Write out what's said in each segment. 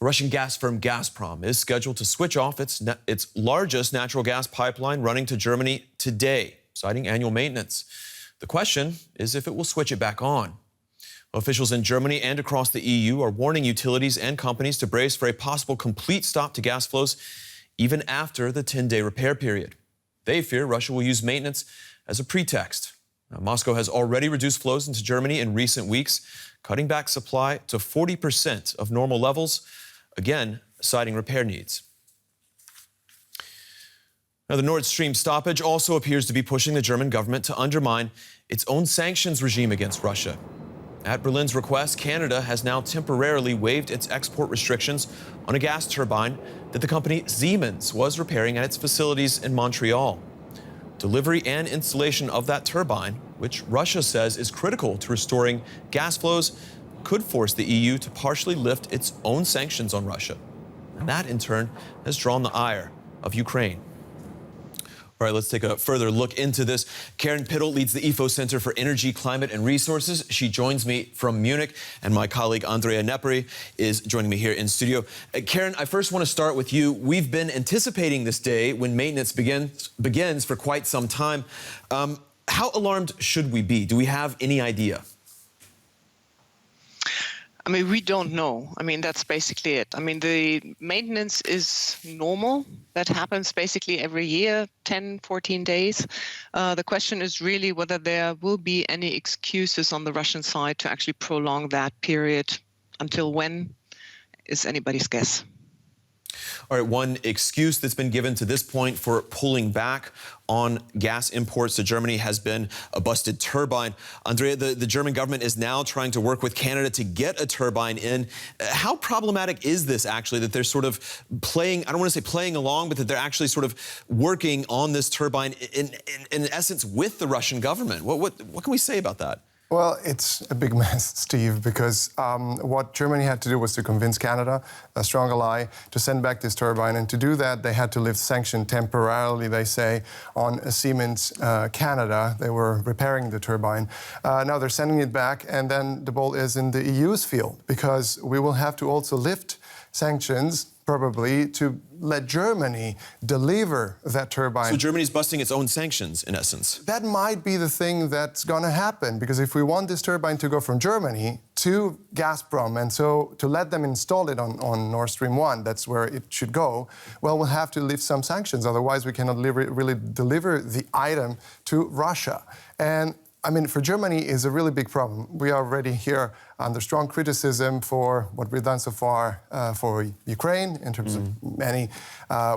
Russian gas firm Gazprom is scheduled to switch off its largest natural gas pipeline running to Germany today, citing annual maintenance. The question is if it will switch it back on. Officials in Germany and across the EU are warning utilities and companies to brace for a possible complete stop to gas flows even after the 10-day repair period. They fear Russia will use maintenance as a pretext. Now, Moscow has already reduced flows into Germany in recent weeks, cutting back supply to 40% of normal levels, again, citing repair needs. Now, the Nord Stream stoppage also appears to be pushing the German government to undermine its own sanctions regime against Russia. At Berlin's request, Canada has now temporarily waived its export restrictions on a gas turbine that the company Siemens was repairing at its facilities in Montreal. Delivery and installation of that turbine, which Russia says is critical to restoring gas flows, could force the EU to partially lift its own sanctions on Russia. And that, in turn, has drawn the ire of Ukraine. All right, let's take a further look into this. Karen Pittel leads the IFO Center for Energy, Climate and Resources. She joins me from Munich, and my colleague Andrea Neperi is joining me here in studio. Karen, I first want to start with you. We've been anticipating this day when maintenance begins for quite some time. How alarmed should we be? Do we have any idea? I mean, we don't know. I mean, that's basically it. I mean, the maintenance is normal. That happens basically every year, 10, 14 days. The question is really whether there will be any excuses on the Russian side to actually prolong that period. Until when is anybody's guess. All right, one excuse that's been given to this point for pulling back on gas imports to Germany has been a busted turbine. Andrea, the German government is now trying to work with Canada to get a turbine in. How problematic is this, actually, that they're sort of playing, I don't want to say playing along, but that they're actually sort of working on this turbine in essence with the Russian government? What can we say about that? Well, it's a big mess, Steve, because what Germany had to do was to convince Canada, a strong ally, to send back this turbine. And to do that, they had to lift sanction temporarily, they say, on Siemens Canada. They were repairing the turbine. Now they're sending it back, and then the ball is in the EU's field, because we will have to also lift sanctions, probably, to let Germany deliver that turbine. So Germany's busting its own sanctions, in essence. That might be the thing that's going to happen, because if we want this turbine to go from Germany to Gazprom, and so to let them install it on Nord Stream 1, that's where it should go, well, we'll have to lift some sanctions. Otherwise, we cannot really deliver the item to Russia. And I mean, for Germany is a really big problem. We are already here under strong criticism for what we've done so far for Ukraine in terms of many,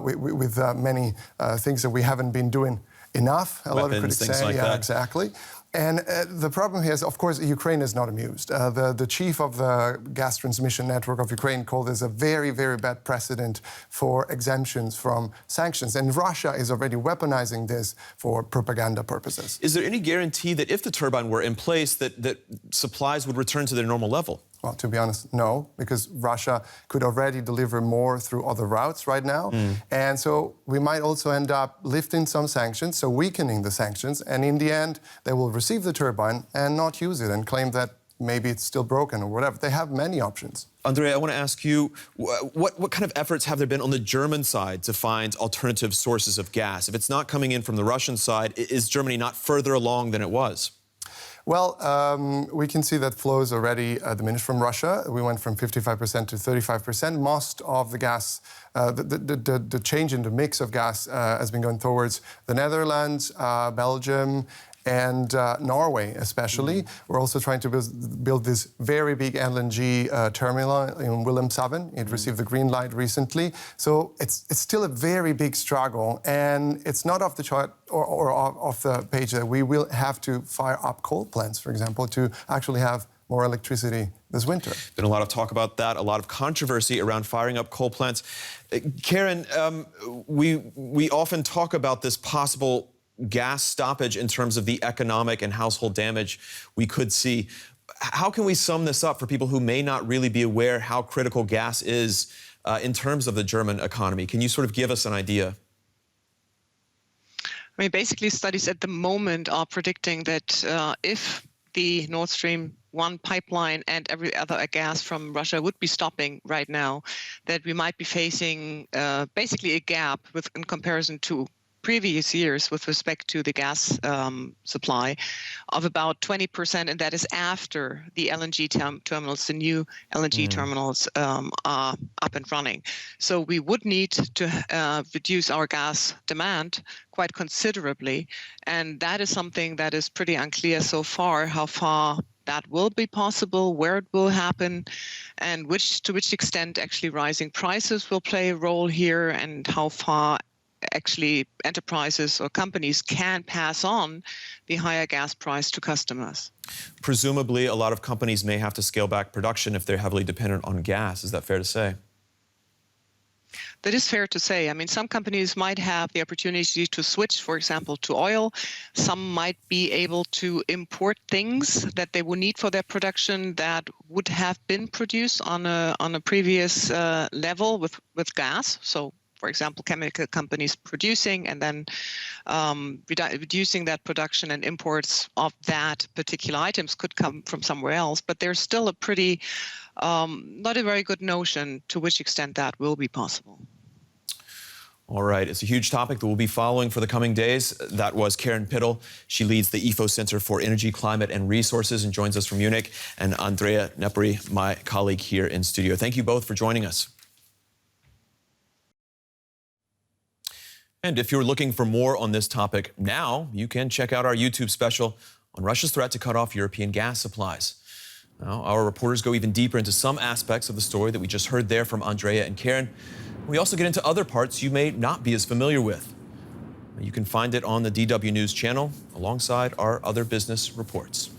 with many things that we haven't been doing enough. A lot of critics say, like that. Exactly. And the problem here is, of course, Ukraine is not amused. The chief of the gas transmission network of Ukraine called this a very, very bad precedent for exemptions from sanctions. And Russia is already weaponizing this for propaganda purposes. Is there any guarantee that if the turbine were in place, that supplies would return to their normal level? Well, to be honest, no, because Russia could already deliver more through other routes right now. And so we might also end up lifting some sanctions, so weakening the sanctions. And in the end, they will receive the turbine and not use it and claim that maybe it's still broken or whatever. They have many options. Andrea, I want to ask you, what kind of efforts have there been on the German side to find alternative sources of gas? If it's not coming in from the Russian side, is Germany not further along than it was? Well, we can see that flows already diminished from Russia. We went from 55% to 35%. Most of the gas, the change in the mix of gas has been going towards the Netherlands, Belgium, and Norway especially. We're also trying to build this very big LNG terminal in Wilhelmshaven. It received the green light recently. So it's still a very big struggle, and it's not off the chart or off the page that we will have to fire up coal plants, for example, to actually have more electricity this winter. Been a lot of talk about that, a lot of controversy around firing up coal plants. Karen, we often talk about this possible gas stoppage in terms of the economic and household damage we could see. How can we sum this up for people who may not really be aware how critical gas is in terms of the German economy? Can you sort of give us an idea? I mean, basically, studies at the moment are predicting that if the Nord Stream 1 pipeline and every other gas from Russia would be stopping right now, that we might be facing basically a gap in comparison to previous years with respect to the gas supply of about 20%, and that is after the LNG terminals, the new LNG terminals are up and running. So we would need to reduce our gas demand quite considerably, and that is something that is pretty unclear so far, how far that will be possible, where it will happen, and to which extent actually rising prices will play a role here, and how far actually enterprises or companies can pass on the higher gas price to customers. Presumably, a lot of companies may have to scale back production if they're heavily dependent on gas. Is that fair to say? That is fair to say. I mean, some companies might have the opportunity to switch, for example, to oil. Some might be able to import things that they will need for their production that would have been produced on a previous level with gas. So, for example, chemical companies producing and then reducing that production, and imports of that particular items could come from somewhere else. But there's still a pretty, not a very good notion to which extent that will be possible. All right, it's a huge topic that we'll be following for the coming days. That was Karen Pittel. She leads the IFO Center for Energy, Climate and Resources and joins us from Munich. And Andrea Nepri, my colleague here in studio. Thank you both for joining us. And if you're looking for more on this topic now, you can check out our YouTube special on Russia's threat to cut off European gas supplies. Now, our reporters go even deeper into some aspects of the story that we just heard there from Andrea and Karen. We also get into other parts you may not be as familiar with. You can find it on the DW News channel alongside our other business reports.